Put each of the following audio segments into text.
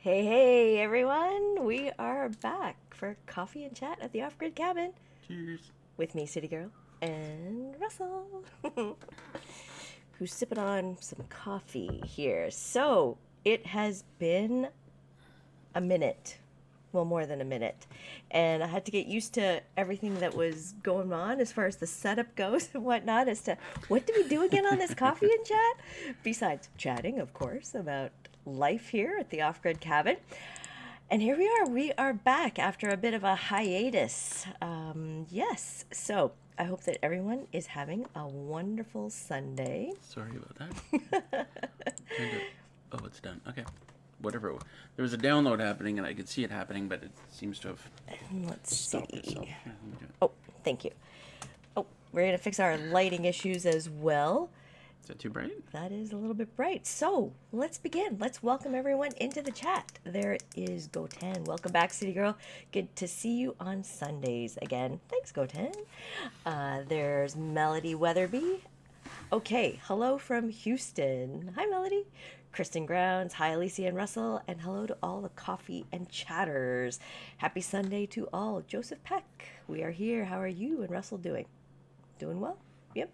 Hey, everyone! We are back for coffee and chat at the Off Grid Cabin Cheers. with me, City Girl, and Russell, who's sipping on some coffee here. So, it has been a minute. Well, more than a minute. And I had to get used to everything that was going on as far as the setup goes and whatnot, as to what do we do again on this coffee and chat? Besides chatting, of course, about life here at the Off Grid Cabin. And here we are. We are back after a bit of a hiatus. Yes. So I hope that everyone is having a wonderful Sunday. Sorry about that. Trying to. Oh, it's done. Okay. Whatever. There was a download happening, and I could see it happening, but it seems to have Let's stopped see. itself. Yeah, let me do it. Oh, thank you. Oh, we're going to fix our lighting issues as well. Is that too bright? That is a little bit bright. So let's begin. Let's welcome everyone into the chat. There is Goten. Welcome back, City Girl. Good to see you on Sundays again. Thanks, Goten. There's Melody Weatherby. Okay, hello from Houston. Hi, Melody. Kristen Grounds. Hi, Alicia and Russell. And hello to all the coffee and chatters. Happy Sunday to all. Joseph Peck. We are here. How are you and Russell doing? Doing well? Yep.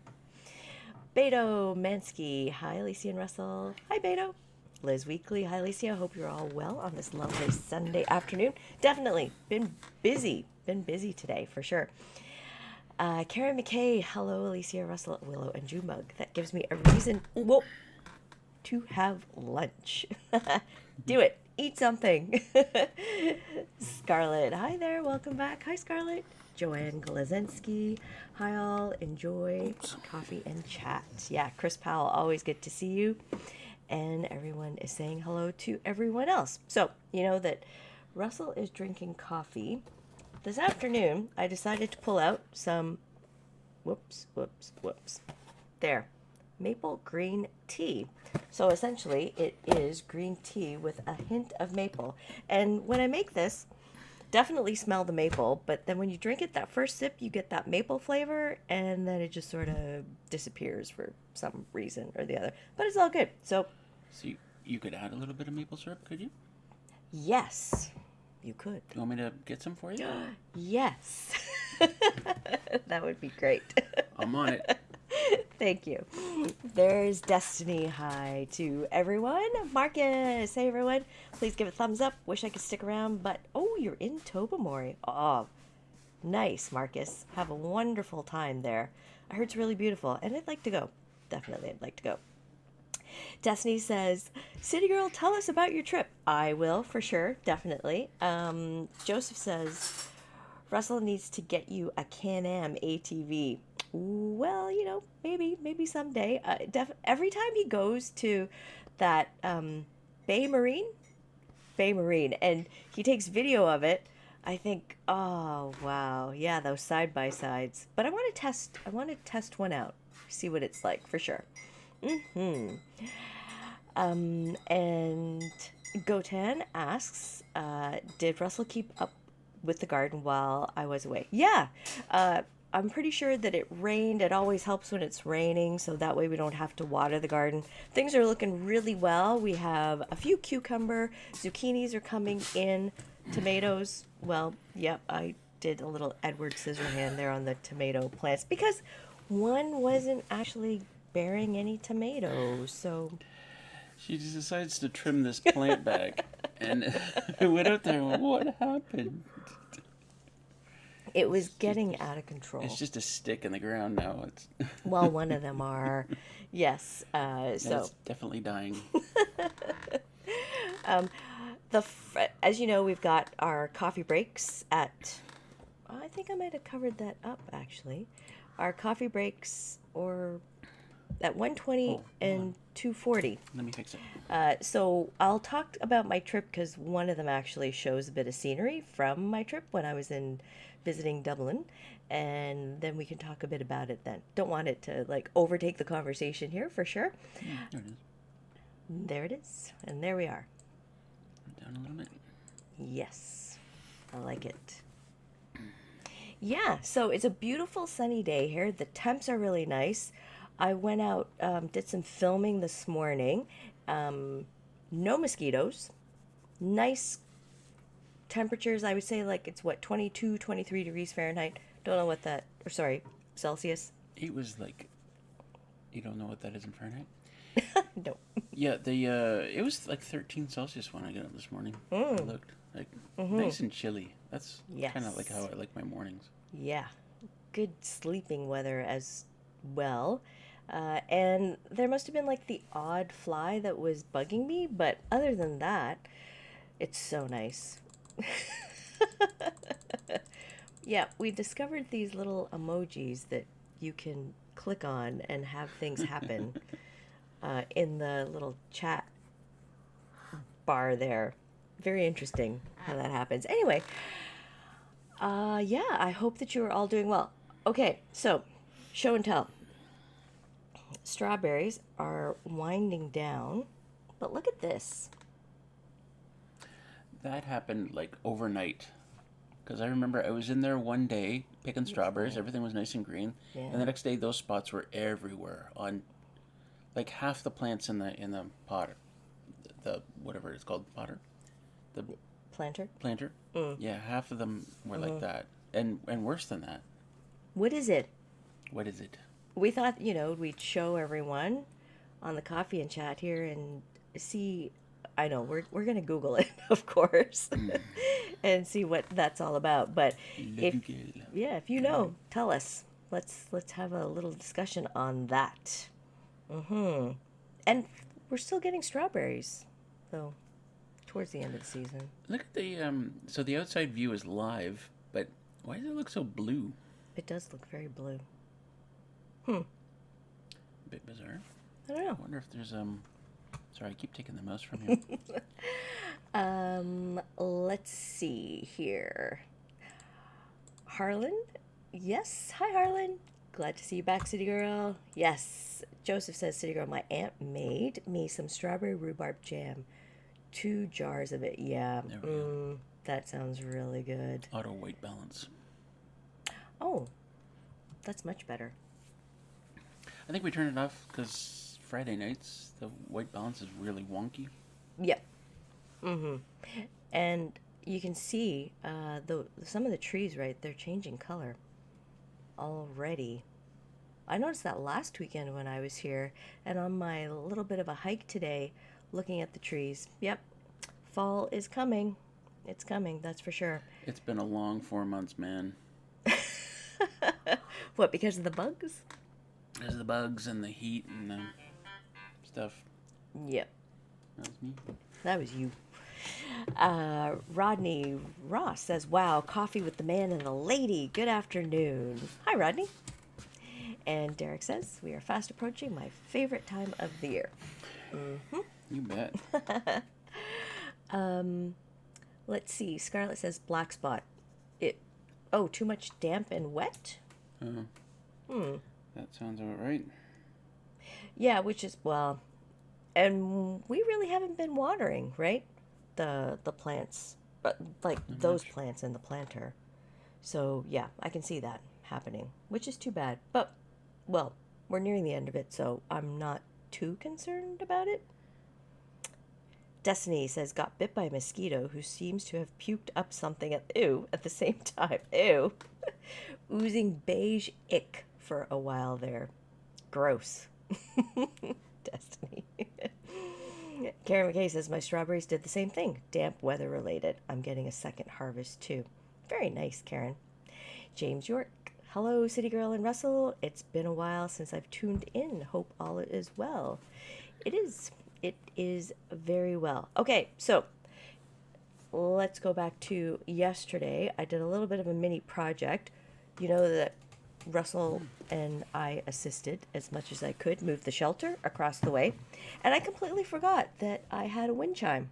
Beto Mansky. Hi, Alicia and Russell. Hi, Beto. Liz Weekly. Hi, Alicia. Hope you're all well on this lovely Sunday afternoon. Definitely been busy. Been busy today for sure. Karen McKay. Hello, Alicia, Russell, Willow, and Junebug. That gives me a reason to have lunch. Do it. Eat something. Scarlett. Hi there. Welcome back. Hi, Scarlett. Joanne Golazinski. Hi, all. Enjoy coffee and chat. Yeah, Chris Powell. Always good to see you. And everyone is saying hello to everyone else. So, you know that Russell is drinking coffee. This afternoon, I decided to pull out some, whoops. There, maple green tea. So essentially, it is green tea with a hint of maple. And when I make this, definitely smell the maple, but then when you drink it, that first sip, you get that maple flavor, and then it just sort of disappears for some reason or the other. But it's all good. So, You could add a little bit of maple syrup, could you? yes, you could. You want me to get some for you? Yes. That would be great. I'm on it. Thank you. There's Destiny. Hi to everyone. Marcus. Hey, everyone. Please give a thumbs up. Wish I could stick around, but oh, you're in Tobermory. Oh, nice, Marcus. Have a wonderful time there. I heard it's really beautiful, and I'd like to go. Definitely, I'd like to go. Destiny says, City Girl, tell us about your trip. I will, for sure, definitely. Joseph says, Russell needs to get you a Can-Am ATV. Well, maybe someday. Every time he goes to that Bay Marine, and he takes video of it, I think, oh wow, yeah, those side by sides. But I want to test. I want to test one out, see what it's like for sure. And Gotan asks, did Russell keep up with the garden while I was away? Yeah. I'm pretty sure that it rained. It always helps when it's raining, so that way we don't have to water the garden. Things are looking really well. We have a few cucumber, zucchinis are coming in, tomatoes. Well, yep, I did a little Edward Scissorhand there on the tomato plants because one wasn't actually bearing any tomatoes, so She just decides to trim this plant back, and I went out there and went, what happened? it was getting out of control. It's just a stick in the ground now. It's Well, one of them are, yes. So it's definitely dying. as you know, we've got our coffee breaks at. I think I might have covered that up actually. Our coffee breaks or at 1:20 and 2:40. Let me fix it. So I'll talk about my trip because one of them actually shows a bit of scenery from my trip when I was in visiting Dublin, and then we can talk a bit about it then. Don't want it to like overtake the conversation here for sure. There it is. There it is, and there we are. Down a little bit. Yes, I like it. Yeah, so it's a beautiful sunny day here. The temps are really nice. I went out, did some filming this morning. No mosquitoes. Nice temperatures. I would say like it's what, 22, 23 degrees Fahrenheit. Don't know what that, or sorry, Celsius. It was like, you don't know what that is in Fahrenheit? No. Yeah, it was like 13 Celsius when I got up this morning. I looked like nice and chilly. That's kind of like Yes. how I like my mornings. Yeah. Good sleeping weather as well. And there must have been like the odd fly that was bugging me, but other than that, it's so nice. Yeah, we discovered these little emojis that you can click on and have things happen in the little chat bar there. Very interesting how that happens. Anyway, yeah, I hope that you are all doing well. Okay, so show and tell. Strawberries are winding down, but look at this. That happened like overnight. Because I remember I was in there one day picking strawberries. Everything was nice and green. And the Yeah. next day, those spots were everywhere on like half the plants in the pot, the whatever it's called, potter, the Planter? planter. Yeah, half of them were like that, and worse than that. What is it? What is it? We thought, we'd show everyone on the coffee and chat here and see. I know we're gonna Google it, of course, and see what that's all about. But Le if Google. yeah, if you know, tell us. Let's have a little discussion on that. And we're still getting strawberries, though, towards the end of the season. Look at the So the outside view is live, but why does it look so blue? It does look very blue. A bit bizarre. I don't I know. wonder if there's Sorry, I keep taking the mouse from you. Let's see here. Harlan? Yes. Hi, Harlan. Glad to see you back, City Girl. Yes. Joseph says, City Girl, my aunt made me some strawberry rhubarb jam. 2 jars of it. Yeah. There we go. That sounds really good. Auto white balance. Oh, that's much better. I think we turned it off because Friday nights the white balance is really wonky. Yep. And you can see some of the trees, right? They're changing color already. I noticed that last weekend when I was here, and on my little bit of a hike today, looking at the trees. Yep, fall is coming. It's coming, that's for sure. It's been a long 4 months, man. What, because of the bugs? There's the bugs and the heat and the stuff. Yep, That was me. that was you. Rodney Ross says, wow, coffee with the man and the lady. Good afternoon. Hi, Rodney. And Derek says, we are fast approaching my favorite time of the year. You bet. Let's see. Scarlett says, black spot. Too much damp and wet? That sounds about right. Yeah, which is, well, and we really haven't been watering, right? The plants, but like those plants in the planter. So yeah, I can see that happening, which is too bad. But, well, we're nearing the end of it, so I'm not too concerned about it. Destiny says, got bit by a mosquito who seems to have puked up something at the same time. Ew. Oozing beige ick for a while there. Gross. Destiny. Karen McKay says, my strawberries did the same thing. Damp weather related. I'm getting a second harvest too. Very nice, Karen. James York. Hello, City Girl and Russell. It's been a while since I've tuned in. Hope all is well. It is. It is very well. Okay, so let's go back to yesterday. I did a little bit of a mini project. You know that Russell and I assisted as much as I could move the shelter across the way. And I completely forgot that I had a wind chime.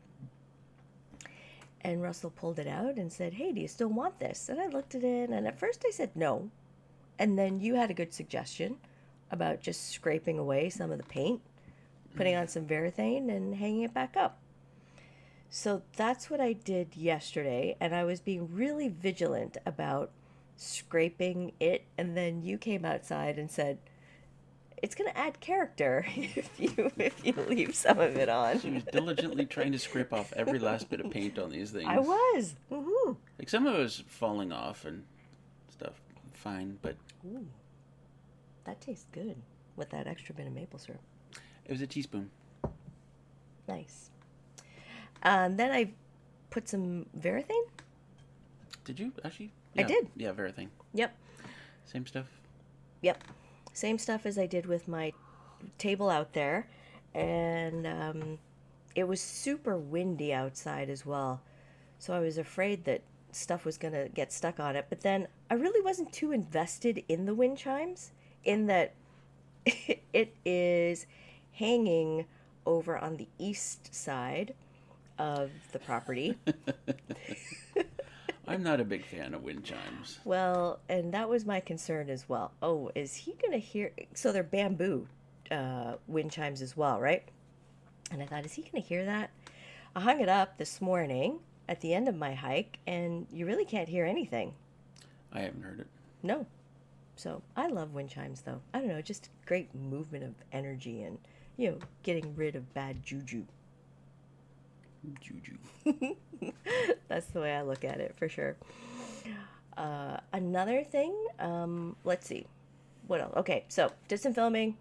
And Russell pulled it out and said, hey, do you still want this? And I looked at it, and at first I said no. And then you had a good suggestion about just scraping away some of the paint, putting on some Varathane, and hanging it back up. So that's what I did yesterday, and I was being really vigilant about scraping it, and then you came outside and said, it's gonna add character if you leave some of it on. She was diligently trying to scrape off every last bit of paint on these things. I was. Mm-hmm. Like some of it was falling off and stuff. Fine, but Ooh, that tastes good with that extra bit of maple syrup. it was a teaspoon. Nice. Then I put some Varathane. Did you actually? I Yeah, did. Yeah, everything. Yep. Same stuff. Yep. Same stuff as I did with my table out there. And it was super windy outside as well. So I was afraid that stuff was going to get stuck on it. But then I really wasn't too invested in the wind chimes, in that it is hanging over on the east side of the property. I'm not a big fan of wind chimes. Well, and that was my concern as well. Oh, is he going to hear? So they're bamboo wind chimes as well, right? And I thought, is he going to hear that? I hung it up this morning at the end of my hike, and you really can't hear anything. I haven't heard it. No. So I love wind chimes, though. I don't know, just great movement of energy and, getting rid of bad juju. Juju. That's the way I look at it, for sure. Another thing, let's see. What else? Okay, so did some filming,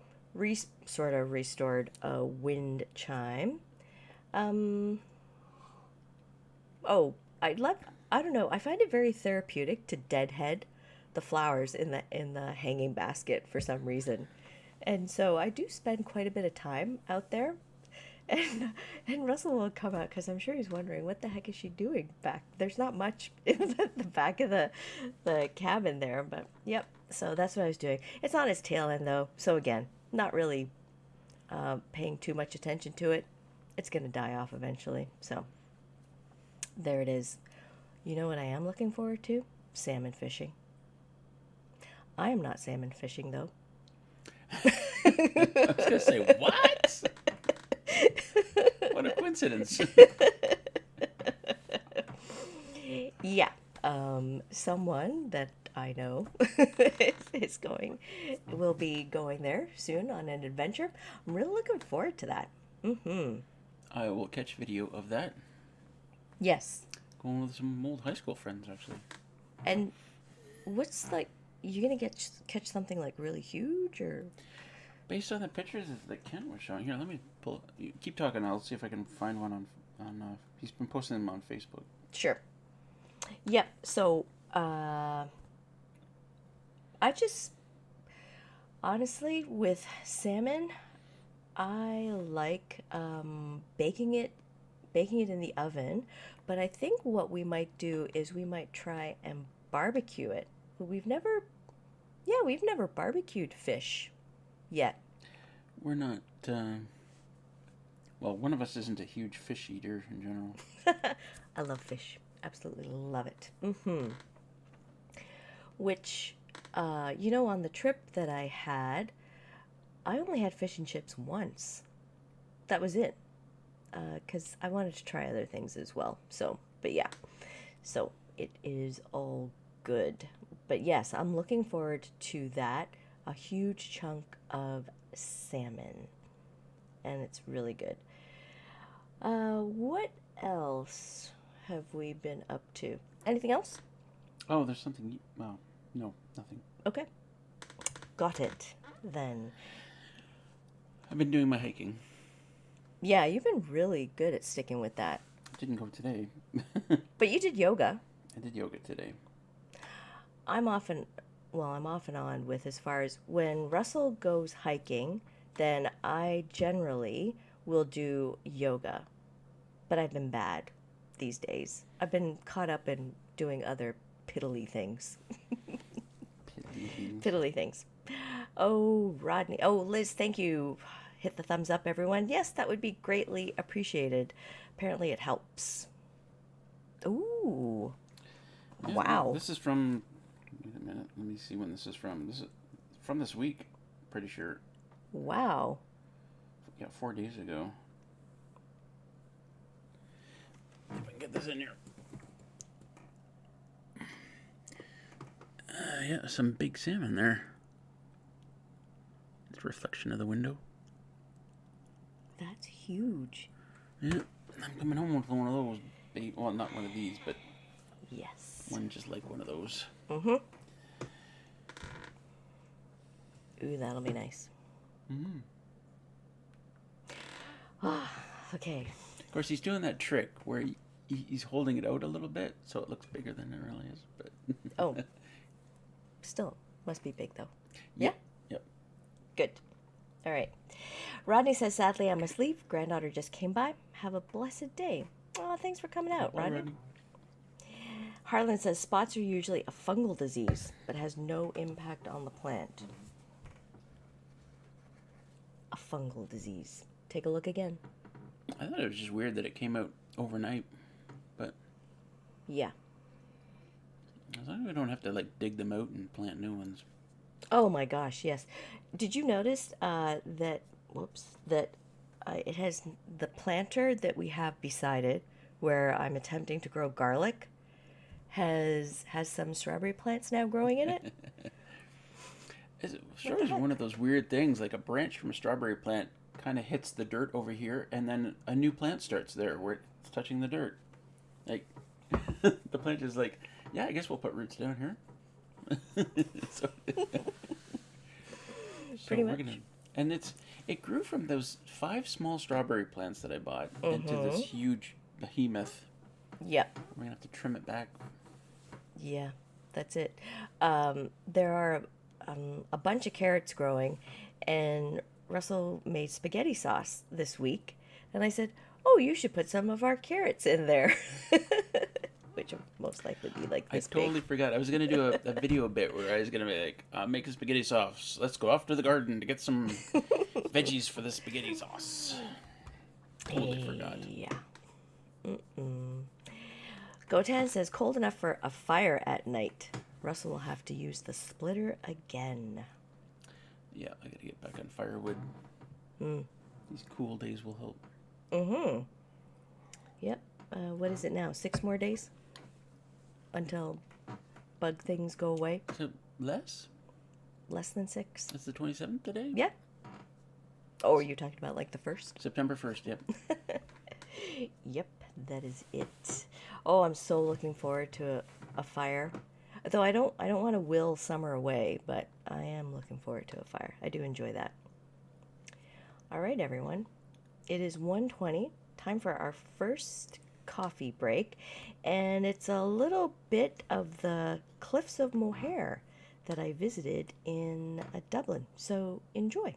sort of restored a wind chime. I don't know, I find it very therapeutic to deadhead the flowers in the hanging basket for some reason. And so I do spend quite a bit of time out there. And Russell will come out because I'm sure he's wondering, what the heck is she doing back? There's not much in the back of the cabin there, but yep. So that's what I was doing. It's on its tail end though, so again, not really paying too much attention to it. It's gonna die off eventually. So there it is. You know what I am looking forward to? Salmon fishing. I am not salmon fishing though. I was gonna say what? What a coincidence. Yeah. Someone that I know will be going there soon on an adventure. I'm really looking forward to that. Mm-hmm. I will catch video of that. Yes. Going with some old high school friends, actually. And what's you gonna catch something really huge, or? Based on the pictures that Kent was showing. Here, let me pull. You keep talking. I'll see if I can find one on. He's been posting them on Facebook. Sure. Yep. So, I just honestly, with salmon, I like baking it in the oven. But I think what we might do is we might try and barbecue it. But we've never barbecued fish yet. We're not. Well, one of us isn't a huge fish eater in general. I love fish. Absolutely love it. Mm-hmm. Which, on the trip that I had, I only had fish and chips once. That was it. Because I wanted to try other things as well. So, but yeah. So, it is all good. But yes, I'm looking forward to that. A huge chunk of salmon. And it's really good. What else have we been up to? Anything else? Oh, there's something. Well, no, nothing. Okay. Got it, then. I've been doing my hiking. Yeah, you've been really good at sticking with that. I didn't go today. But you did yoga. I did yoga today. I'm off and on with, as far as when Russell goes hiking, then I generally will do yoga. But I've been bad these days. I've been caught up in doing other piddly things. Piddly things. Oh, Rodney. Oh, Liz, thank you. Hit the thumbs up, everyone. Yes, that would be greatly appreciated. Apparently it helps. Ooh. Yeah, Wow. This is from... Wait a minute. Let me see when this is from. This is from this week. Pretty sure. Wow. Yeah, 4 days ago. If I can get this in here. Yeah, some big salmon there. It's the reflection of the window. That's huge. Yeah, I'm coming home with one of those. Well, not one of these, but Yes. one just like one of those. Mm-hmm. Ooh, that'll be nice. Mm-hmm. Okay. Of course, he's doing that trick where he's holding it out a little bit, so it looks bigger than it really is. But Oh. Still, must be big though. Yep. Yep. Good. All right. Rodney says, sadly, I must leave. Granddaughter just came by. Have a blessed day. Oh, thanks for coming out, Bye, Rodney. Harlan says, spots are usually a fungal disease, but has no impact on the plant. A fungal disease. Take a look again. I thought it was just weird that it came out overnight, but Yeah. as long as we don't have to like dig them out and plant new ones. Oh my gosh, yes. Did you notice that it has the planter that we have beside it, where I'm attempting to grow garlic, has some strawberry plants now growing in it? Strawberries are one of those weird things. Like a branch from a strawberry plant kind of hits the dirt over here, and then a new plant starts there where it's touching the dirt. Like the plant is like, yeah, I guess we'll put roots down here. Pretty much. And it grew from those 5 small strawberry plants that I bought into this huge behemoth. Yep. We're gonna have to trim it back. Yeah, that's it. There are a bunch of carrots growing, and Russell made spaghetti sauce this week, and I said, "Oh, you should put some of our carrots in there," which will most likely be like this. I totally forgot. I was gonna do a video bit where I was gonna be like, make a spaghetti sauce. Let's go off to the garden to get some veggies for the spaghetti sauce. Totally forgot. Yeah. Gotan says, cold enough for a fire at night. Russell will have to use the splitter again. Yeah, I gotta get back on firewood. These cool days will help. Mm-hmm. Yep. What is it now? 6 more days? Until bug things go away? So less? Less than 6? It's the 27th today? Yeah. Oh, are you talking about like the 1st? September 1st, yep. Yep, that is it. Oh, I'm so looking forward to a fire. Though I don't want to will summer away, but I am looking forward to a fire. I do enjoy that. All right, everyone. It is 1:20. Time for our first coffee break, and it's a little bit of the Cliffs of Moher that I visited in Dublin. So enjoy.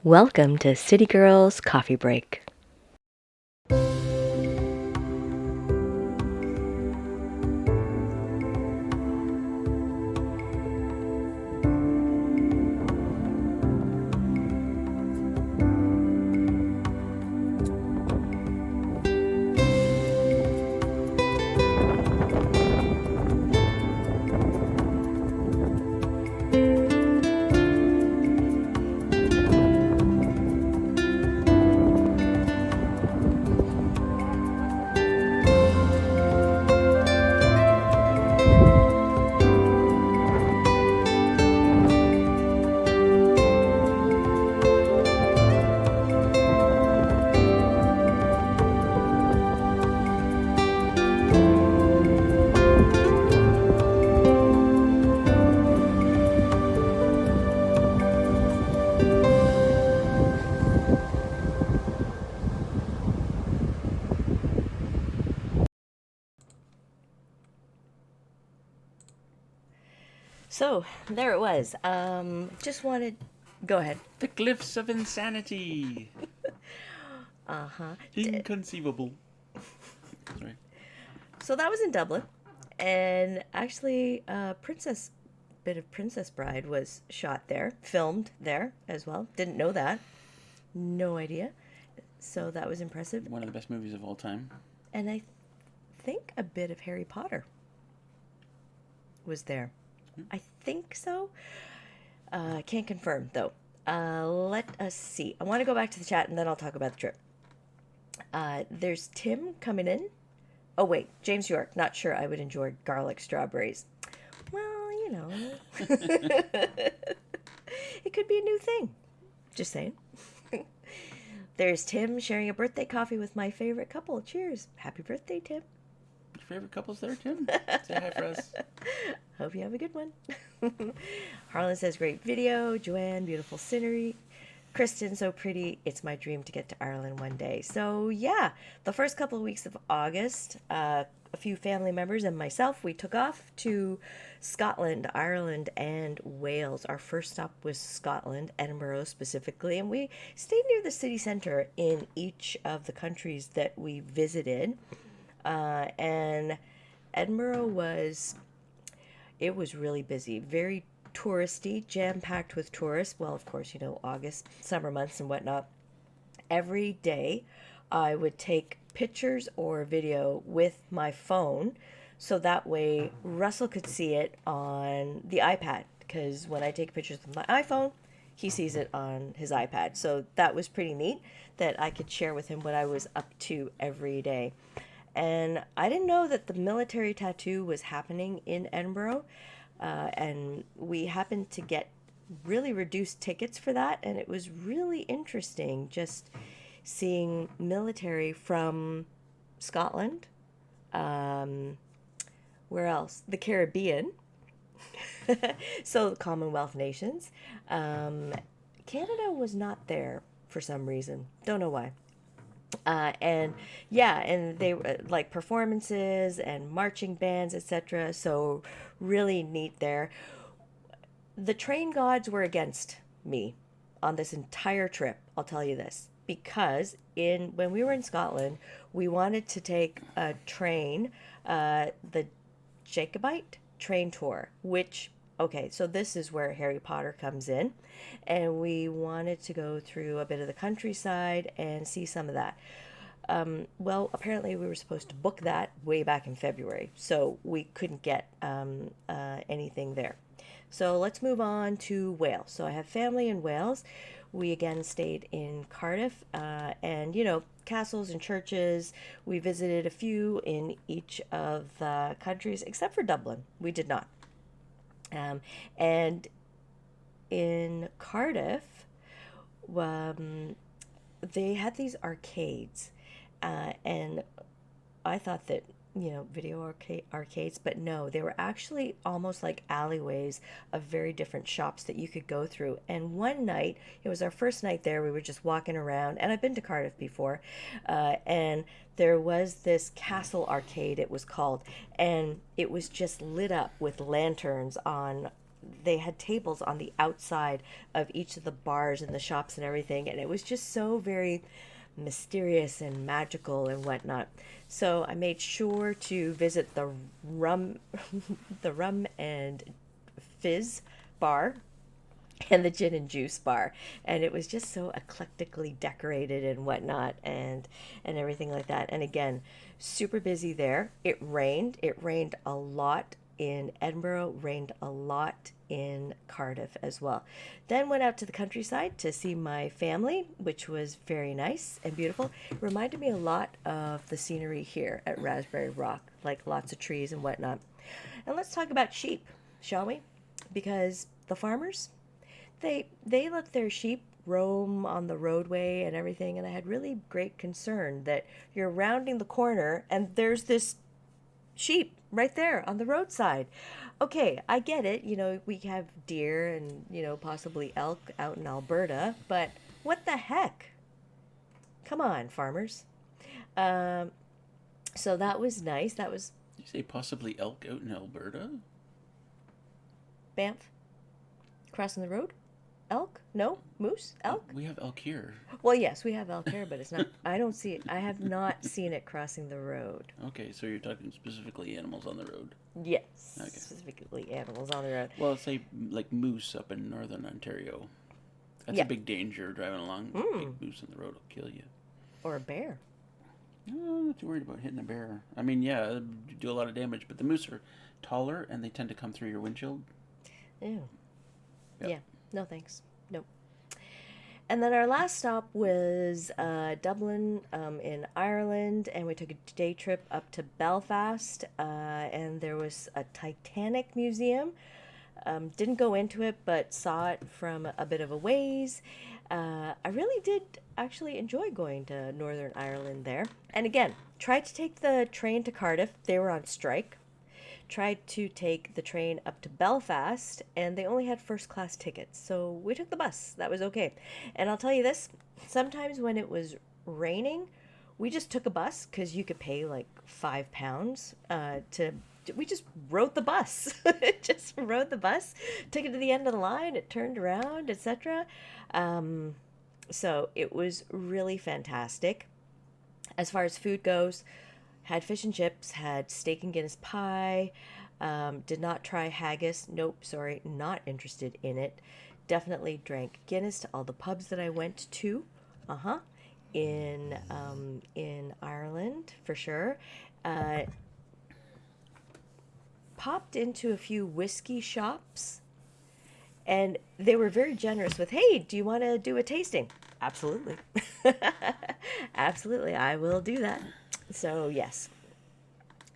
Welcome to City Girls Coffee Break. So there it was. Just wanted. Go ahead. The Cliffs of Insanity. Uh-huh. Inconceivable. Sorry. So that was in Dublin, and actually, bit of Princess Bride was shot there, filmed there as well. Didn't know that. No idea. So that was impressive. One of the best movies of all time. And I think a bit of Harry Potter was there. I think so. Can't confirm, though. Let us see. I want to go back to the chat, and then I'll talk about the trip. There's Tim coming in. Oh, wait. James York. Not sure I would enjoy garlic strawberries. Well, you know. it could be a new thing. Just saying. There's Tim sharing a birthday coffee with my favorite couple. Cheers. Happy birthday, Tim. Your favorite couple's there, Tim? Say hi for us. Hope you have a good one. Harlan says, great video. Joanne, beautiful scenery. Kristen, so pretty. It's my dream to get to Ireland one day. So, yeah, the first couple of weeks of August, a few family members and myself, we took off to Scotland, Ireland, and Wales. Our first stop was Scotland, Edinburgh specifically, and we stayed near the city centre in each of the countries that we visited. And Edinburgh was really busy, very touristy, jam-packed with tourists. Well, of course, August, summer months and whatnot. Every day I would take pictures or video with my phone so that way Russell could see it on the iPad, because when I take pictures with my iPhone, he sees it on his iPad. So that was pretty neat that I could share with him what I was up to every day. And I didn't know that the military tattoo was happening in Edinburgh. And we happened to get really reduced tickets for that. And it was really interesting just seeing military from Scotland. Where else? The Caribbean. So the Commonwealth nations. Canada was not there for some reason. Don't know why. And yeah, and they were like performances and marching bands, etc. So really neat there. The train gods were against me on this entire trip. I'll tell you this, because when we were in Scotland, we wanted to take a train, the Jacobite train tour, which, okay, so this is where Harry Potter comes in, and we wanted to go through a bit of the countryside and see some of that. Well, apparently we were supposed to book that way back in February, so we couldn't get anything there. So let's move on to Wales. So I have family in Wales. We again stayed in Cardiff, and castles and churches. We visited a few in each of the countries, except for Dublin. We did not. And in Cardiff, they had these arcades, and I thought that video arcades, but no, they were actually almost like alleyways of very different shops that you could go through. And one night, it was our first night there, we were just walking around, and I've been to Cardiff before, and there was this castle arcade, it was called, and it was just lit up with lanterns on. They had tables on the outside of each of the bars and the shops and everything, and it was just so very mysterious and magical and whatnot. So I made sure to visit the rum and fizz bar and the gin and juice bar, and it was just so eclectically decorated and whatnot, and everything like that. And again, super busy there. It rained a lot in Edinburgh, rained a lot in Cardiff as well. Then went out to the countryside to see my family, which was very nice and beautiful. It reminded me a lot of the scenery here at Raspberry Rock, like lots of trees and whatnot. And let's talk about sheep, shall we? Because the farmers, they let their sheep roam on the roadway and everything, and I had really great concern that you're rounding the corner and there's this sheep right there on the roadside. Okay, I get it. We have deer and, possibly elk out in Alberta, but what the heck? Come on, farmers. So that was nice. That was You say possibly elk out in Alberta? Banff. Crossing the road? Elk? No? Moose? Elk? We have elk here. Well, yes, we have elk here, but it's not. I don't see it. I have not seen it crossing the road. Okay, so you're talking specifically animals on the road. Yes. Okay. Specifically animals on the road. Well, say like moose up in northern Ontario. That's Yeah. a big danger driving along. Big moose on the road will kill you. Or a bear. No, I'm not too worried about hitting a bear. I mean, yeah, you do a lot of damage, but the moose are taller and they tend to come through your windshield. Ew. Yep. Yeah. No thanks. Nope. And then our last stop was Dublin in Ireland, and we took a day trip up to Belfast, and there was a Titanic museum Didn't go into it, but saw it from a bit of a ways. I really did actually enjoy going to Northern Ireland there. And again, tried to take the train to Cardiff. They were on strike. Tried to take the train up to Belfast, and they only had first class tickets. So we took the bus. That was okay. And I'll tell you this, sometimes when it was raining, we just took a bus because you could pay like £5 to. We just rode the bus. Just rode the bus, took it to the end of the line, it turned around, etc. So it was really fantastic. As far as food goes, had fish and chips, had steak and Guinness pie. Did not try haggis. Nope, sorry, not interested in it. Definitely drank Guinness to all the pubs that I went to. Uh huh. In Ireland for sure. Uh, Popped into a few whiskey shops, and they were very generous with, "Hey, do you want to do a tasting?" Absolutely. Absolutely, I will do that. So, yes.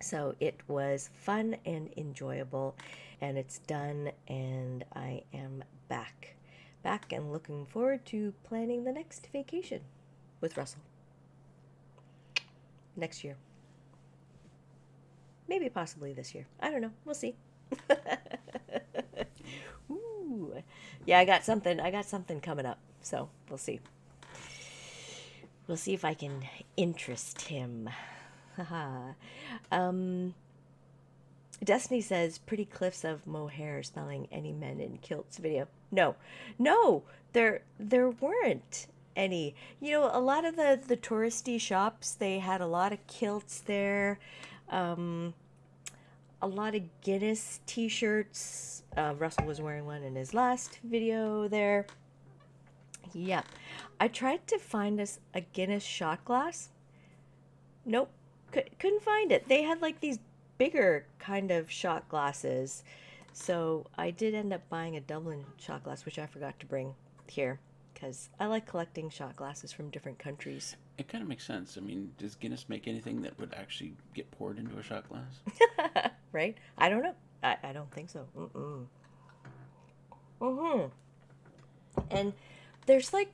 So, it was fun and enjoyable, and it's done, and I am back. Back and looking forward to planning the next vacation with Russell next year. Maybe possibly this year. I don't know. We'll see. Ooh. Yeah, I got something coming up. So, we'll see. We'll see if I can interest him. Haha. Destiny says pretty cliffs of mohair smelling any men in kilts video. No. No, there weren't any. You know, a lot of the touristy shops, they had a lot of kilts there. A lot of Guinness t-shirts. Russell was wearing one in his last video there. Yeah. I tried to find us a Guinness shot glass. Nope. Couldn't find it. They had like these bigger kind of shot glasses. So I did end up buying a Dublin shot glass, which I forgot to bring here because I like collecting shot glasses from different countries. It kind of makes sense. I mean, does Guinness make anything that would actually get poured into a shot glass? Right? I don't know. I don't think so. And there's like,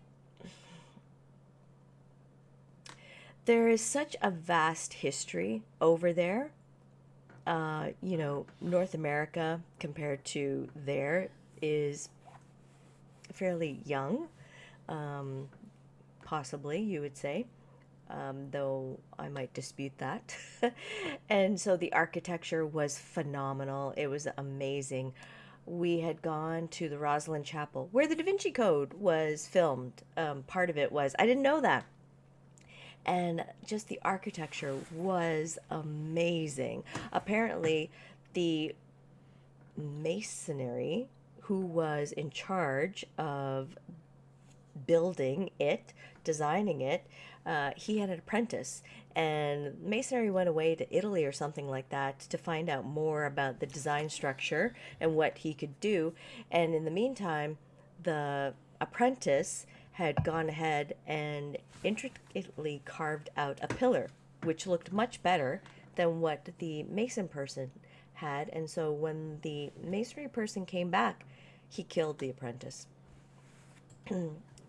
there is such a vast history over there. You know, North America compared to there is fairly young, possibly, you would say. Though I might dispute that. And so the architecture was phenomenal. It was amazing. We had gone to the Rosslyn Chapel where the Da Vinci Code was filmed. Part of it was, I didn't know that. And just the architecture was amazing. Apparently, the masonry who was in charge of building it, designing it, he had an apprentice, and masonry went away to Italy or something like that to find out more about the design structure and what he could do. And in the meantime, the apprentice had gone ahead and intricately carved out a pillar, which looked much better than what the mason person had. And so when the masonry person came back, he killed the apprentice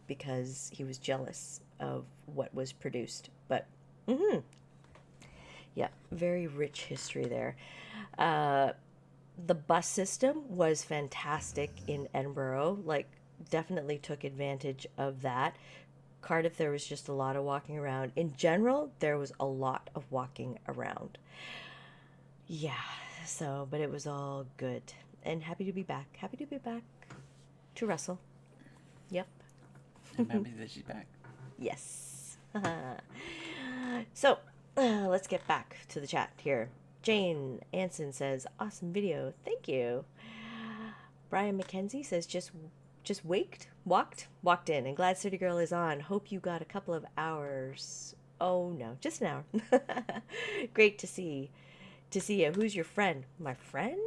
because he was jealous of what was produced. But yeah, very rich history there. The bus system was fantastic in Edinburgh. Like, definitely took advantage of that. Cardiff, there was just a lot of walking around. In general, there was a lot of walking around. Yeah, so, but it was all good. And happy to be back. Happy to be back to Russell. Yep. I'm happy that she's back. Yes. So, let's get back to the chat here. Jane Anson says, awesome video. Thank you. Brian McKenzie says, just walked in, and glad City Girl is on. Hope you got a couple of hours. Oh no, just an hour. Great to see you. Who's your friend? My friend?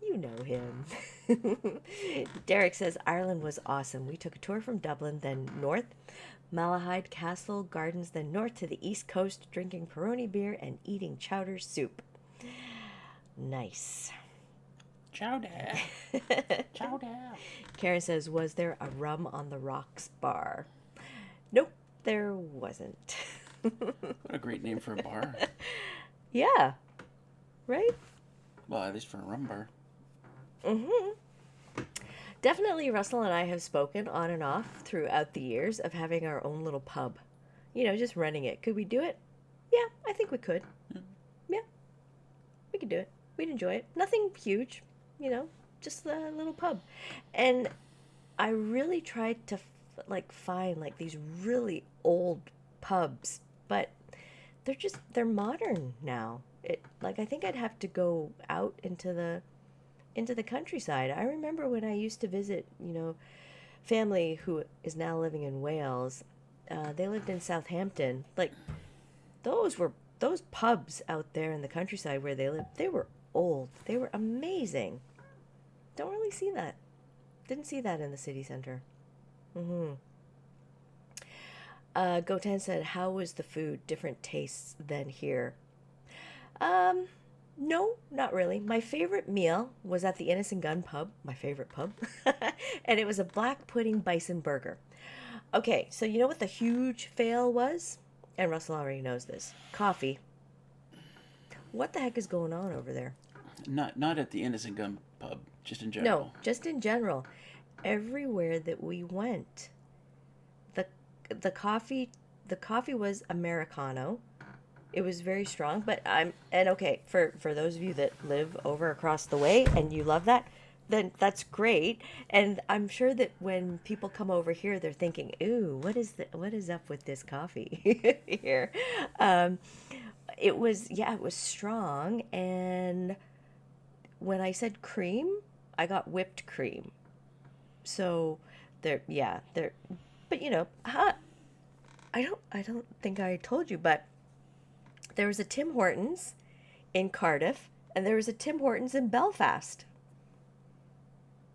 You know him. Derek says Ireland was awesome. We took a tour from Dublin, then north, Malahide Castle Gardens, then north to the east coast, drinking Peroni beer and eating chowder soup. Nice. Chowder. Chowder. Karen says, was there a rum on the rocks bar? Nope, there wasn't. What a great name for a bar. Yeah, right? Well, at least for a rum bar. Mm-hmm. Definitely, Russell and I have spoken on and off throughout the years of having our own little pub. You know, just running it. Could we do it? Yeah, I think we could. Yeah. Yeah, we could do it. We'd enjoy it. Nothing huge, you know, just a little pub. And I really tried to find like these really old pubs, but they're modern now. I think I'd have to go out into the countryside. I remember when I used to visit, you know, family who is now living in Wales. They lived in Southampton. Like those pubs out there in the countryside where they lived. They were old. They were amazing. Don't really see that. Didn't see that in the city center. Mm-hmm. Goten said, "How was the food? Different tastes than here." Um, no, not really. My favorite meal was at the Innocent Gun pub, my favorite pub, and it was a black pudding bison burger. Okay, so you know what the huge fail was? And Russell already knows this. Coffee. What the heck is going on over there? Not at the Innocent Gun pub, just in No, general. just in general. Everywhere that we went, the the coffee the coffee was Americano. It was very strong, but okay, for those of you that live over across the way and you love that, then that's great. And I'm sure that when people come over here, they're thinking, "Ooh, what is up with this coffee here?" Um, it was strong, and when I said cream, I got whipped cream. So there, but you know, I don't think I told you, but there was a Tim Hortons in Cardiff, and there was a Tim Hortons in Belfast.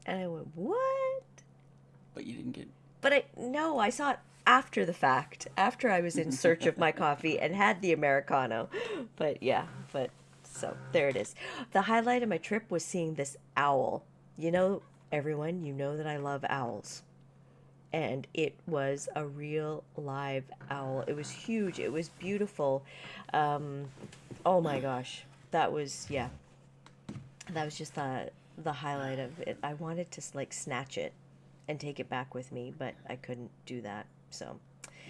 And I went, what? But you didn't get. But no, I saw it after the fact, after I was in search of my coffee and had the Americano. But yeah, so there it is. The highlight of my trip was seeing this owl. You know, everyone, you know that I love owls. And it was a real live owl. It was huge. It was beautiful. Um, oh my gosh, yeah, that was just the highlight of it. I wanted to snatch it and take it back with me, but I couldn't do that. So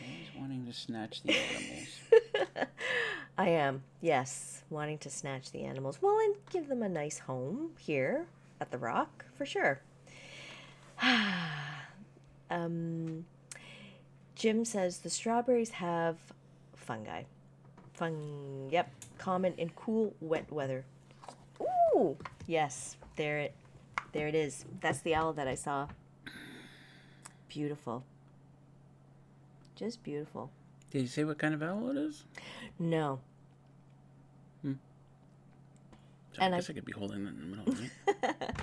Always wanting to snatch the animals. I am, yes, wanting to snatch the animals. Well, and give them a nice home here at the Rock for sure. Jim says the strawberries have fungi. Yep, common in cool, wet weather. Ooh, yes, there it is. That's the owl that I saw. Beautiful. Just beautiful. Did you say what kind of owl it is? No. So I guess I could be holding it in the middle of it.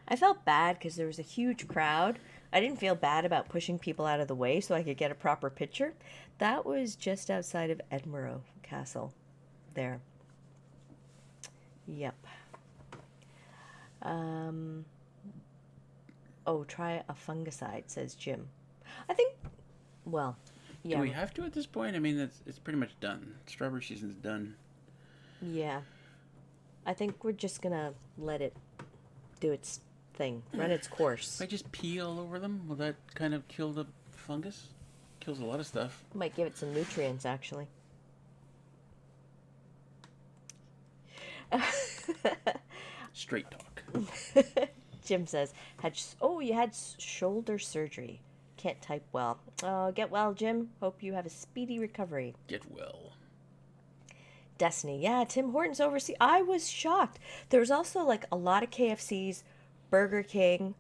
I felt bad because there was a huge crowd. I didn't feel bad about pushing people out of the way so I could get a proper picture. That was just outside of Edinburgh Castle. There. Yep. Oh, try a fungicide, says Jim. I think, well, yeah. Do we have to at this point? I mean, it's pretty much done. Strawberry season's done. Yeah. I think we're just going to let it do its thing, run its course. If I just pee all over them, will that kind of kill the fungus? Kills a lot of stuff. Might give it some nutrients, actually. Straight talk. Jim says, you had shoulder surgery. Can't type well. Get well, Jim. Hope you have a speedy recovery. Get well. Destiny. Yeah, Tim Hortons overseas. I was shocked. There was also a lot of KFCs, Burger King,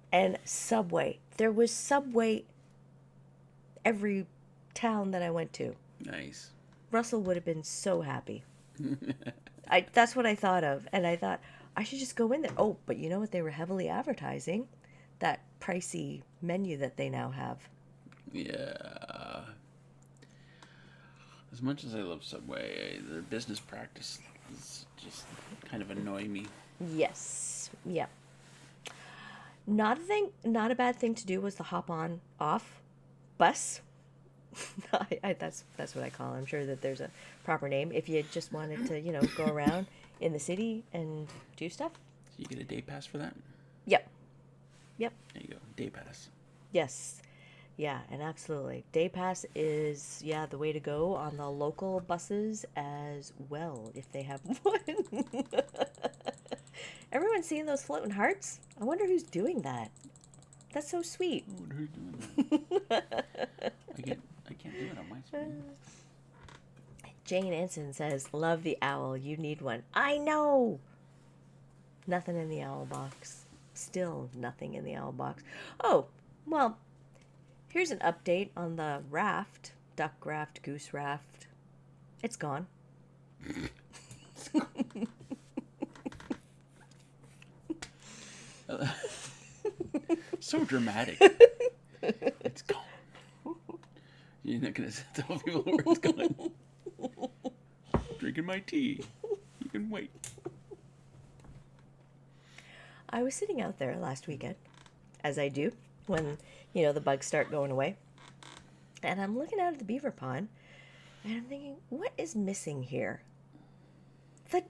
and Subway. There was Subway every town that I went to. Nice. Russell would have been so happy. That's what I thought of. And I thought, I should just go in there. Oh, but you know what they were heavily advertising? That pricey menu that they now have. Yeah. As much as I love Subway, their business practice It's just kind of annoy me. Yes. Yeah. Not a bad thing to do was the hop on off bus. That's what I call it. I'm sure that there's a proper name. If you just wanted to, go around in the city and do stuff. So you get a day pass for that? Yep. Yep. There you go. Day pass. Yes. Yeah, and absolutely. Day pass is, the way to go on the local buses as well, if they have one. Everyone seeing those floating hearts? I wonder who's doing that. That's so sweet. I wonder who's doing that. I can't do it on my screen. Jane Anson says, love the owl. You need one. I know. Nothing in the owl box. Still nothing in the owl box. Oh, well, here's an update on the raft. Duck raft, goose raft. It's gone. So dramatic. It's gone. You're not going to tell people where it's gone. Drinking my tea. You can wait. I was sitting out there last weekend, as I do, when, the bugs start going away. And I'm looking out at the beaver pond, and I'm thinking, what is missing here? The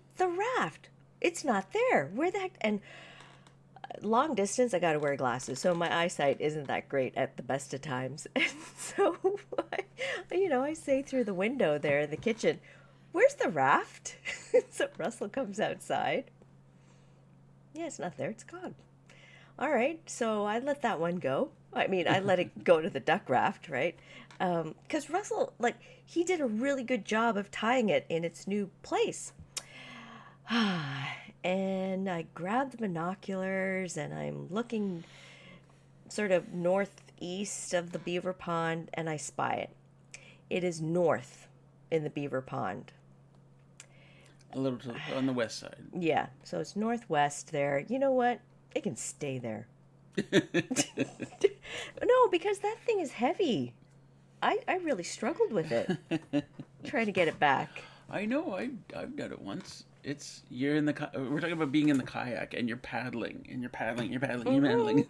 raft. It's not there. Where the heck? And long distance, I got to wear glasses, so my eyesight isn't that great at the best of times. And so, I say through the window there in the kitchen, where's the raft? So Russell comes outside. Yeah, it's not there. It's gone. All right, so I let that one go. I mean, I let it go to the duck raft, right? Because Russell, he did a really good job of tying it in its new place. And I grabbed the binoculars and I'm looking sort of northeast of the beaver pond and I spy it. It is north in the beaver pond. A little on the west side. Yeah, so it's northwest there. You know what? It can stay there. No, because that thing is heavy. I really struggled with it. Trying to get it back. I know. I've done it once. You're in the we're talking about being in the kayak and you're paddling and you're paddling, you're paddling,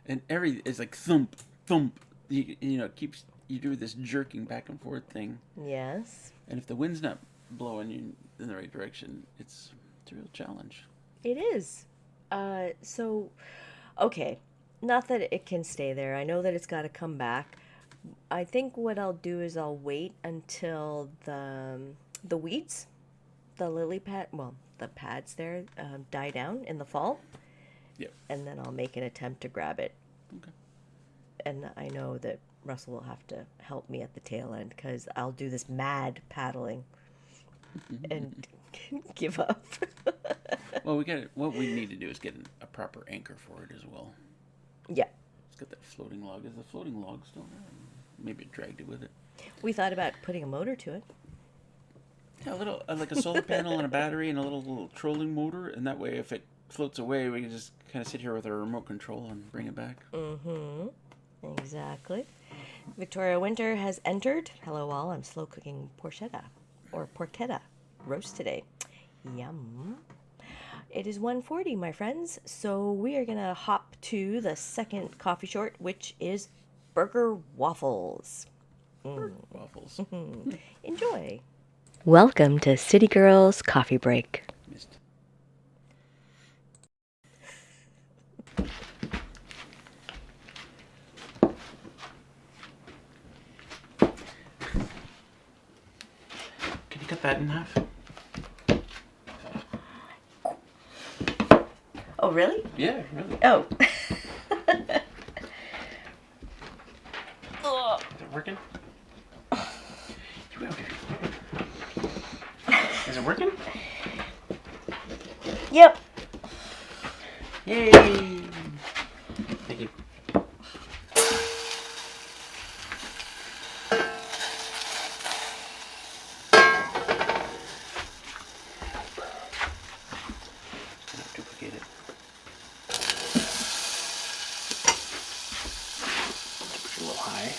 and it's like thump, thump. It keeps you do this jerking back and forth thing. Yes. And if the wind's not blowing you in the right direction, it's a real challenge. It is. So, okay. Not that it can stay there. I know that it's got to come back. I think what I'll do is I'll wait until the weeds, the lily pad, the pads there, die down in the fall. Yep. And then I'll make an attempt to grab it. Okay. And I know that Russell will have to help me at the tail end because I'll do this mad paddling and give up. Well, what we need to do is get a proper anchor for it as well. Yeah. It's got that floating log. Is the floating log still there? Maybe it dragged it with it. We thought about putting a motor to it. Yeah, a little like a solar panel and a battery and a little trolling motor, and that way, if it floats away, we can just kind of sit here with our remote control and bring it back. Mm-hmm. Exactly. Victoria Winter has entered. Hello all. I'm slow cooking porchetta roast today. Yum. It is 1:40, my friends. So we are going to hop to the second coffee short, which is burger waffles. Burger waffles. Enjoy. Welcome to City Girls Coffee Break. Missed. Can you cut that in half? Oh, really? Yeah, really. Oh. Is it working? Is it working? Yep. Yay! Thank you. Duplicate it. Push it a little high.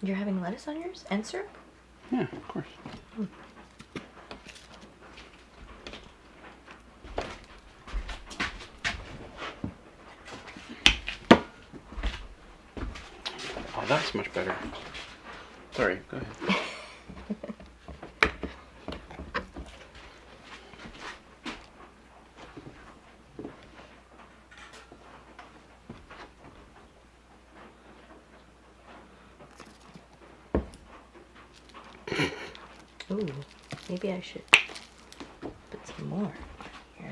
You're having lettuce on yours and syrup? Yeah, of course. Oh, that's much better. Sorry, go ahead. Ooh, maybe I should put some more here.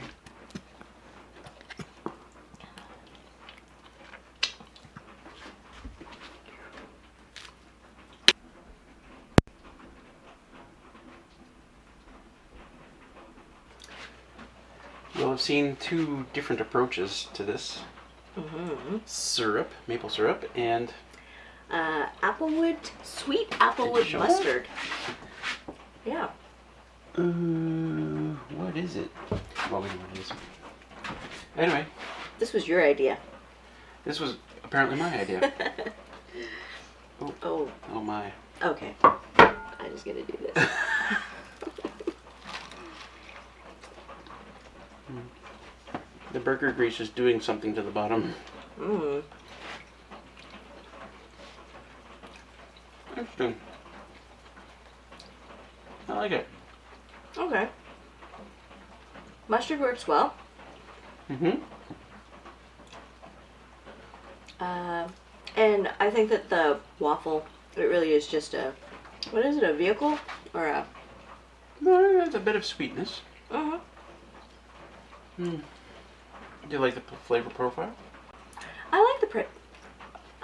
Well, I've seen two different approaches to this. Syrup, maple syrup, and Applewood, sweet applewood show mustard. Yeah. what is it? Well, we know what it is. Anyway, This was your idea. this was apparently my idea. Oh, Oh my. okay. I'm just gonna do this. The burger grease is doing something to the bottom. Mmm. Interesting. I like it. Okay. Mustard works well. Mm-hmm. And I think that the waffle, it really is just a, what is it, a vehicle? Or a... Well, there's a bit of sweetness. Uh-huh. Do you like the flavor profile? I like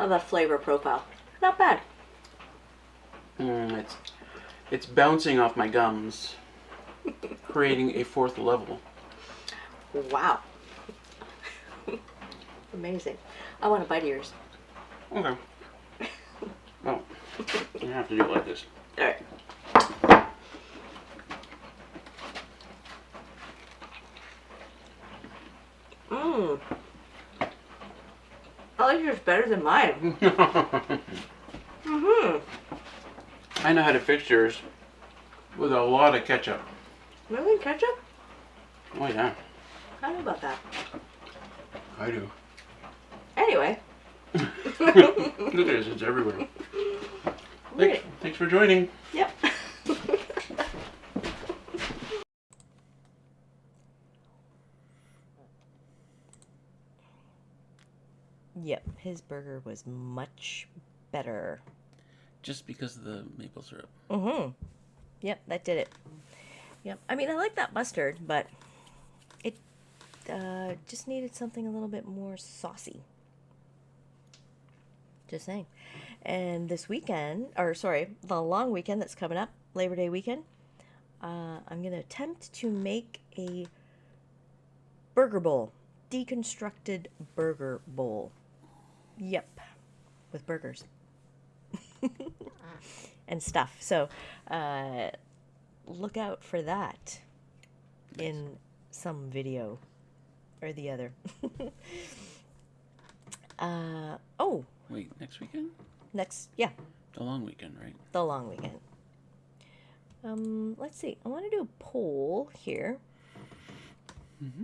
the flavor profile. Not bad. It's bouncing off my gums, creating a fourth level. Wow. Amazing. I want to bite of yours. Okay. Well, you have to do it like this. All right. Mmm. I like yours better than mine. Mm-hmm. I know how to fix yours with a lot of ketchup. Really? Ketchup? Oh yeah, I don't know about that. I do. Anyway. Look at this, it's everywhere. Thanks for joining. Yep. Yep, his burger was much better. Just because of the maple syrup. Mm-hmm. Yep, that did it. Yep. I mean, I like that mustard, but it just needed something a little bit more saucy. Just saying. And this weekend, or sorry, the long weekend that's coming up, Labor Day weekend, I'm going to attempt to make a burger bowl. Deconstructed burger bowl. Yep. With burgers. And stuff. So, look out for that in some video or the other. Oh. Wait, next weekend? Yeah. The long weekend, right? The long weekend. Let's see. I want to do a poll here. Mm-hmm.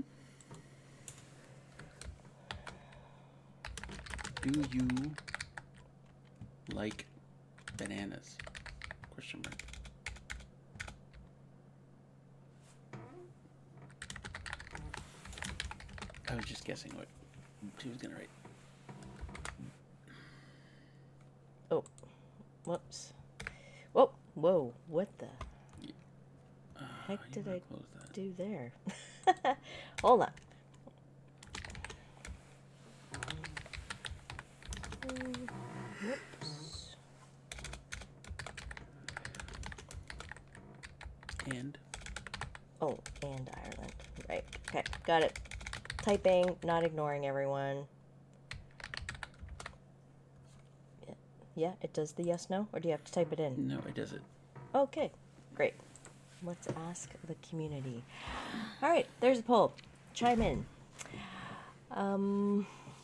Do you like bananas? Question mark. I was just guessing what she was gonna write. Oh, whoops. Whoa, whoa, what the heck did I do there? Hold on. Whoops. And? Oh, and Ireland. Right. Okay, got it. Typing, not ignoring everyone. Yeah, it does the yes, no? Or do you have to type it in? No, it does it. Okay, great. Let's ask the community. All right, there's a poll. Chime in.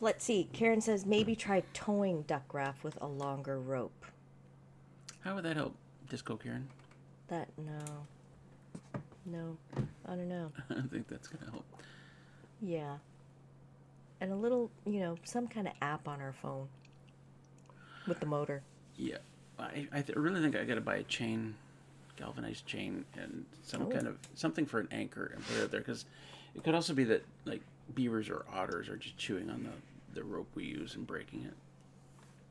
Let's see. Karen says maybe try towing duck raft with a longer rope. How would that help, Disco Karen? That, no, I don't know. I don't think that's gonna help. Yeah. And a little, some kind of app on our phone with the motor. Yeah, I really think I got to buy a chain, galvanized chain, and some kind of something for an anchor and put it out there, because it could also be that like beavers or otters are just chewing on the rope we use and breaking it,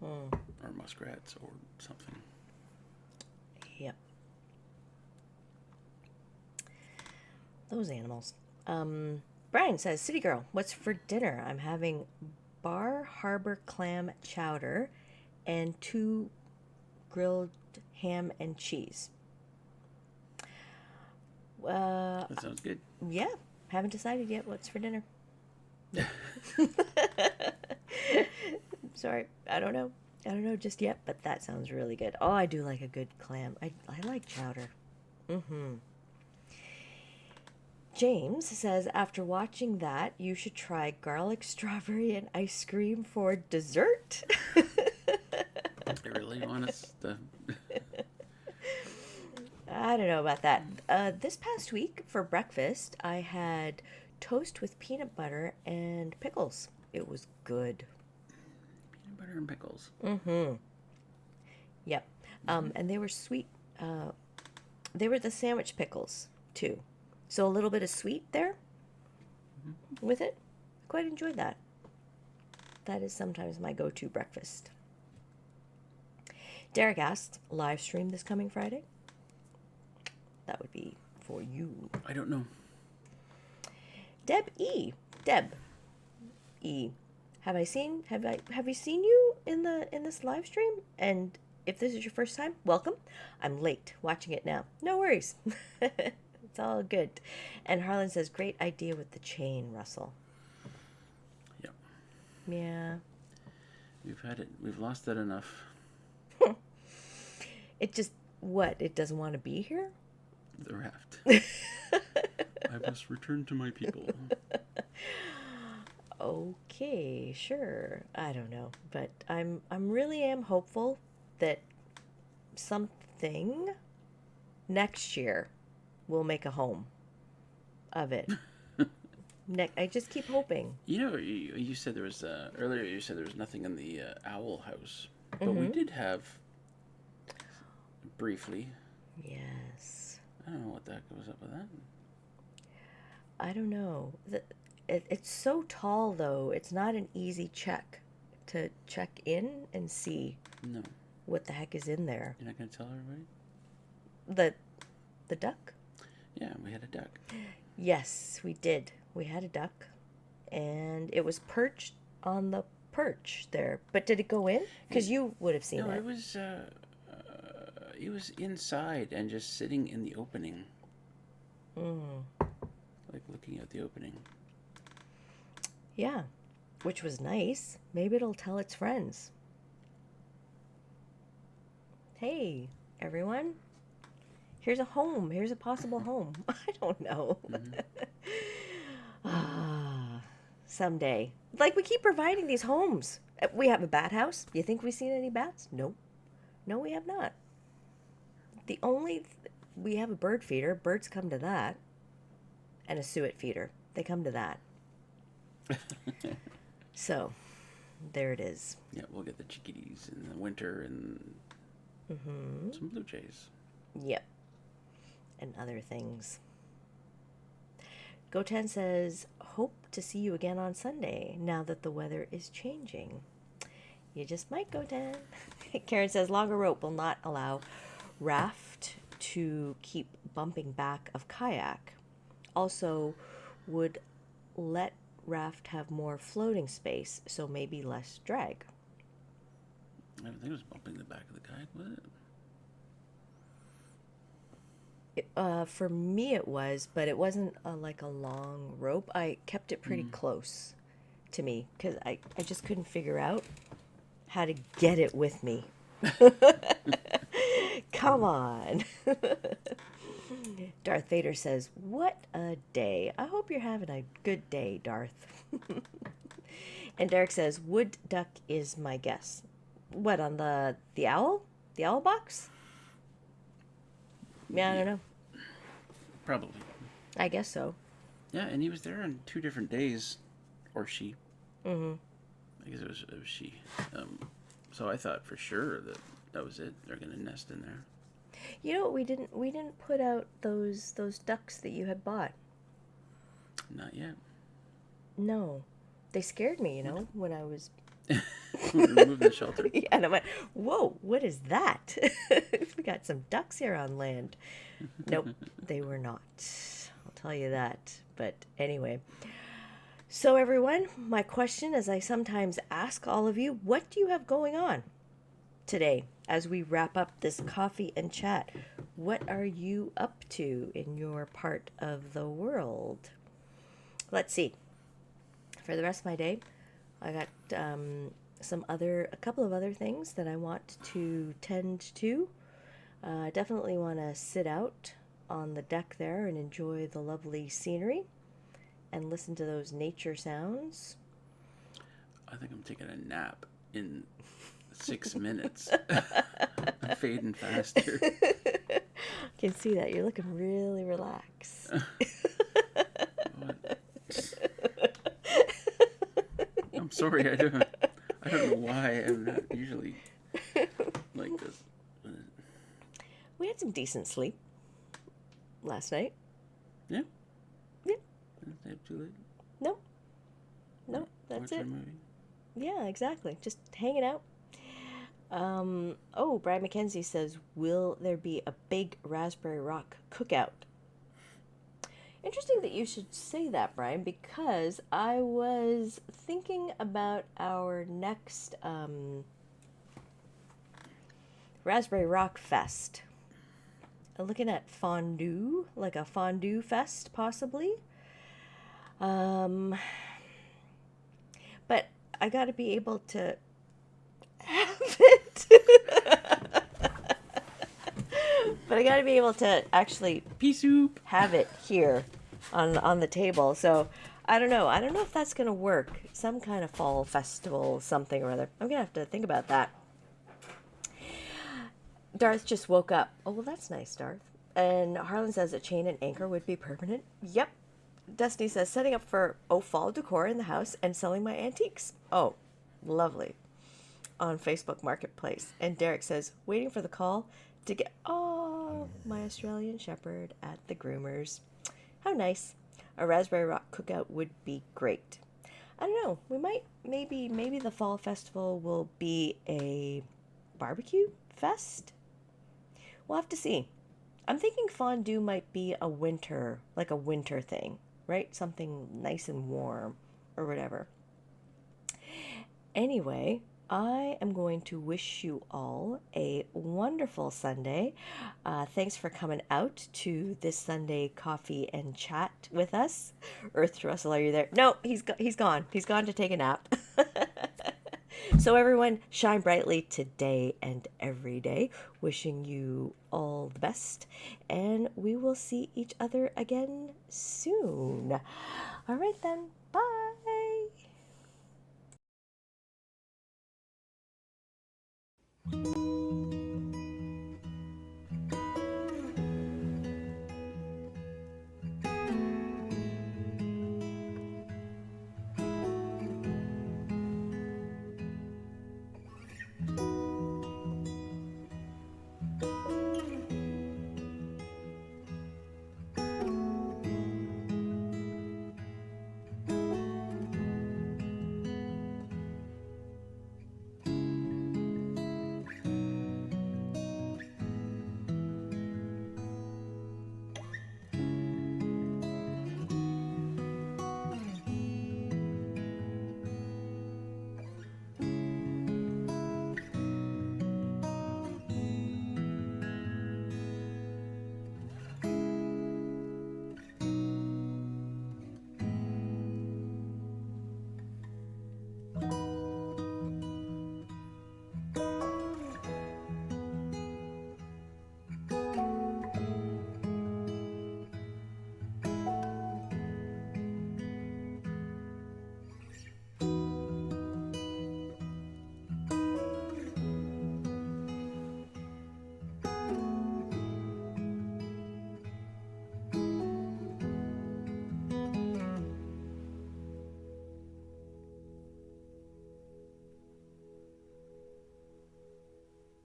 or muskrats or something. Yep. Those animals. Brian says, City Girl, what's for dinner? I'm having Bar Harbor clam chowder and 2 grilled ham and cheese. That sounds good. Yeah, haven't decided yet what's for dinner. Sorry, I don't know just yet, but that sounds really good. Oh, I do like a good clam. I like chowder. James says, after watching that, you should try garlic strawberry and ice cream for dessert. They really want us to... I don't know about that. This past week for breakfast, I had toast with peanut butter and pickles. It was good. Peanut butter and pickles. Yep. And they were sweet. They were the sandwich pickles, too. So a little bit of sweet there with it. Quite enjoyed that. That is sometimes my go-to breakfast. Derek asked, live stream this coming Friday? That would be for you. I don't know. Deb E. Have you seen you in this live stream? And if this is your first time, welcome. I'm late watching it now. No worries. It's all good. And Harlan says, great idea with the chain, Russell. Yep. Yeah. We've had it. We've lost that enough. It just, it doesn't want to be here? The raft. I must return to my people. Okay, sure. I don't know, but I'm really am hopeful that something next year will make a home of it. I just keep hoping. You said there was earlier. You said there was nothing in the owl house, but we did have briefly. Yes. I don't know what the heck was up with that. I don't know. It's so tall, though. It's not an easy check to check in and see. No. What the heck is in there? You're not going to tell everybody? The duck? Yeah, we had a duck. Yes, we did. We had a duck, and it was perched on the perch there. But did it go in? Because you would have seen it. No, it was inside and just sitting in the opening. Like looking at the opening. Yeah, which was nice. Maybe it'll tell its friends. Hey, everyone. Here's a home. Here's a possible home. I don't know. Someday. Like, we keep providing these homes. We have a bat house. You think we've seen any bats? Nope. No, we have not. We have a bird feeder. Birds come to that. And a suet feeder. They come to that. So, there it is. Yeah, we'll get the chickadees in the winter and some blue jays. Yep. And other things. Goten says, hope to see you again on Sunday now that the weather is changing. You just might, Goten. Karen says, longer rope will not allow raft to keep bumping back of kayak. Also, would let raft have more floating space, so maybe less drag. I don't think it was bumping the back of the kayak, was it? For me it was, but it wasn't like a long rope. I kept it pretty close to me because I just couldn't figure out how to get it with me. Come on. Darth Vader says, what a day. I hope you're having a good day, Darth. And Derek says, wood duck is my guess. What, on the owl? The owl box? Yeah, I Yeah, don't know. probably. I guess so. Yeah, and he was there on 2 different days, or she. Mm-hmm. I guess it was she. Um, so I thought for sure that that was it. They're gonna nest in there. You know what? We didn't put out those ducks that you had bought. Not yet. No, they scared me. You know, when I was. When we moved the shelter. Yeah, and I went, "Whoa, what is that? We got some ducks here on land." Nope, they were not. I'll tell you that. But anyway, so everyone, my question, as I sometimes ask all of you, what do you have going on today as we wrap up this coffee and chat? What are you up to in your part of the world? Let's see. For the rest of my day, I got a couple of other things that I want to tend to. I definitely want to sit out on the deck there and enjoy the lovely scenery and listen to those nature sounds. I think I'm taking a nap in 6 minutes. I'm fading fast here. I can see that you're looking really relaxed. I'm sorry. I don't know why I'm not usually like this. We had some decent sleep last night. Yeah. Yeah. Stay up too late. No, no, that's Watch a it. movie. Yeah, exactly. Just hanging out. Oh, Brian McKenzie says, will there be a big Raspberry Rock cookout? Interesting that you should say that, Brian, because I was thinking about our next Raspberry Rock Fest. Looking at fondue, like a fondue fest, possibly. Um, but I got to be able to have it. But I got to be able to actually Pea soup. have it here on the table. So I don't know. I don't know if that's gonna work. Some kind of fall festival, something or other. I'm gonna have to think about that. Darth just woke up. Oh well, that's nice, Darth. And Harlan says a chain and anchor would be permanent. Yep. Destiny says setting up for fall decor in the house and selling my antiques. Oh, lovely. On Facebook Marketplace. And Derek says waiting for the call to get my Australian Shepherd at the groomers. How nice. A Raspberry Rock cookout would be great. I don't know. We might maybe the fall festival will be a barbecue fest. We'll have to see. I'm thinking fondue might be like a winter thing, right? Something nice and warm or whatever. Anyway, I am going to wish you all a wonderful Sunday. Thanks for coming out to this Sunday coffee and chat with us. Earth Russell, are you there? No, he's gone. He's gone to take a nap. So everyone, shine brightly today and every day. Wishing you all the best, and we will see each other again soon. All right then. Bye.